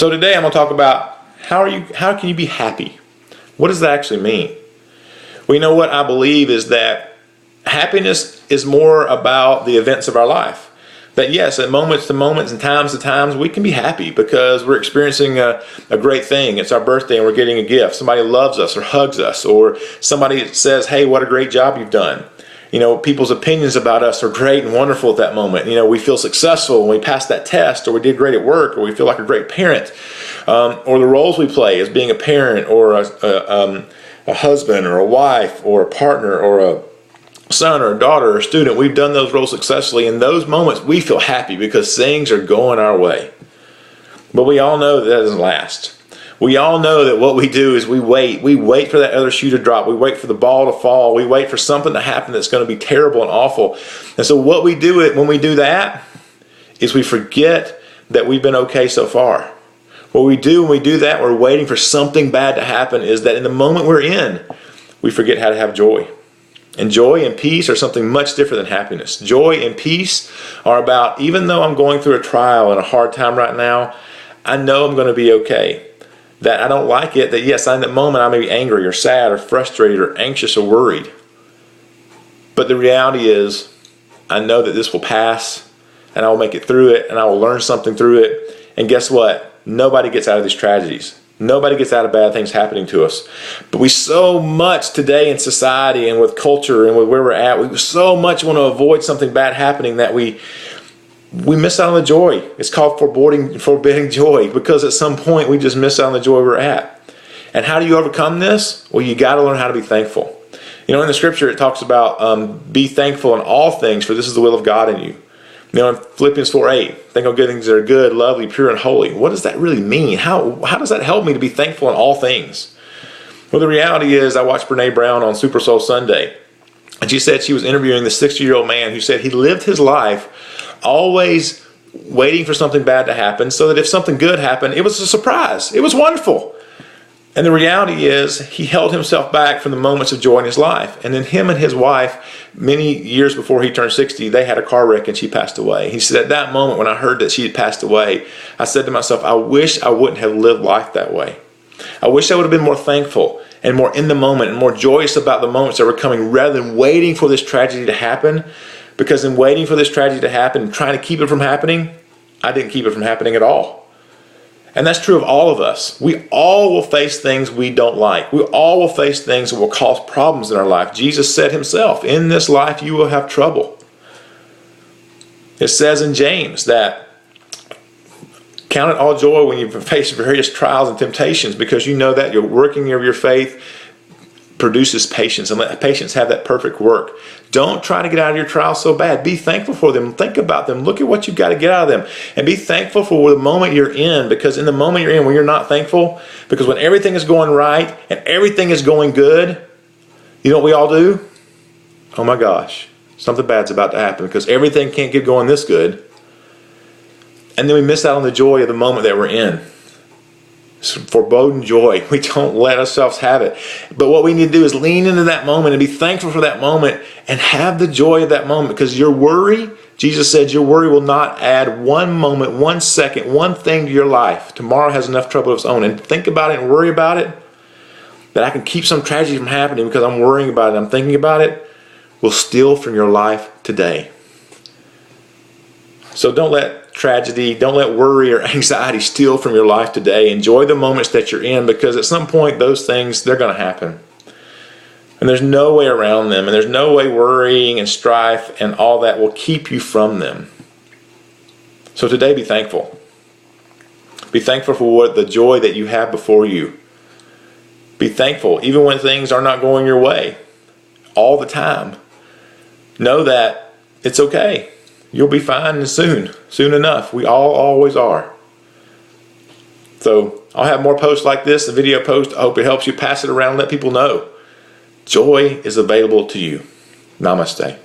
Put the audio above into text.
So today I'm going to talk about how can you be happy? What does that actually mean? Well, you know what I believe is that happiness is more about the events of our life. That yes, at moments to moments and times to times, we can be happy because we're experiencing a great thing. It's our birthday and we're getting a gift. Somebody loves us or hugs us, or somebody says, hey, what a great job you've done. You know, people's opinions about us are great and wonderful at that moment. You know, we feel successful when we passed that test, or we did great at work, or we feel like a great parent, or the roles we play as being a parent or a husband or a wife or a partner or a son or a daughter or a student. We've done those roles successfully. In those moments, we feel happy because things are going our way. But we all know that doesn't last. We all know that what we do is we wait. We wait for that other shoe to drop. We wait for the ball to fall. We wait for something to happen that's going to be terrible and awful. And so what we do when we do that is we forget that we've been okay so far. What we do when we do that, we're waiting for something bad to happen, is that in the moment we're in, we forget how to have joy. And joy and peace are something much different than happiness. Joy and peace are about, even though I'm going through a trial and a hard time right now, I know I'm going to be okay. That I don't like it, that yes, in that moment I may be angry or sad or frustrated or anxious or worried. But the reality is, I know that this will pass and I will make it through it and I will learn something through it. And guess what? Nobody gets out of these tragedies. Nobody gets out of bad things happening to us. But we so much today in society and with culture and with where we're at, we so much want to avoid something bad happening that we miss out on the joy. It's called forbidding joy, because at some point we just miss out on the joy we're at. And how do you overcome this? Well, you got to learn how to be thankful. You know, in the scripture it talks about be thankful in all things, for this is the will of God in you. You know, in Philippians 4:8, think on good things that are good, lovely, pure, and holy. What does that really mean? How does that help me to be thankful in all things? Well, the reality is, I watched Brene Brown on Super Soul Sunday, and she said she was interviewing this 60-year-old man who said he lived his life always waiting for something bad to happen, so that if something good happened, it was a surprise. It was wonderful. And the reality is, he held himself back from the moments of joy in his life. And then him and his wife, many years before he turned 60, they had a car wreck and she passed away. He said, at that moment when I heard that she had passed away, I said to myself, I wish I wouldn't have lived life that way. I wish I would have been more thankful and more in the moment and more joyous about the moments that were coming, rather than waiting for this tragedy to happen. Because in waiting for this tragedy to happen and trying to keep it from happening, I didn't keep it from happening at all. And that's true of all of us. We all will face things we don't like. We all will face things that will cause problems in our life. Jesus said himself, in this life you will have trouble. It says in James that count it all joy when you face various trials and temptations, because you know that your working of your faith produces patience, and let patience have that perfect work. Don't try to get out of your trials so bad. Be thankful for them. Think about them. Look at what you've got to get out of them. And be thankful for the moment you're in, because in the moment you're in, when you're not thankful, because when everything is going right and everything is going good, you know what we all do? Oh my gosh, something bad's about to happen, because everything can't get going this good. And then we miss out on the joy of the moment that we're in. Foreboding joy. We don't let ourselves have it. But what we need to do is lean into that moment and be thankful for that moment and have the joy of that moment, because your worry, Jesus said, your worry will not add one moment, 1 second, one thing to your life. Tomorrow has enough trouble of its own. And think about it and worry about it, that I can keep some tragedy from happening because I'm worrying about it, I'm thinking about it, will steal from your life today. So don't let tragedy, don't let worry or anxiety steal from your life today. Enjoy the moments that you're in, because at some point those things, they're going to happen. And there's no way around them, and there's no way worrying and strife and all that will keep you from them. So today, be thankful. Be thankful for the joy that you have before you. Be thankful even when things are not going your way all the time. Know that it's okay. You'll be fine soon enough. We all always are. So I'll have more posts like this, a video post. I hope it helps you. Pass it around, let people know. Joy is available to you. Namaste.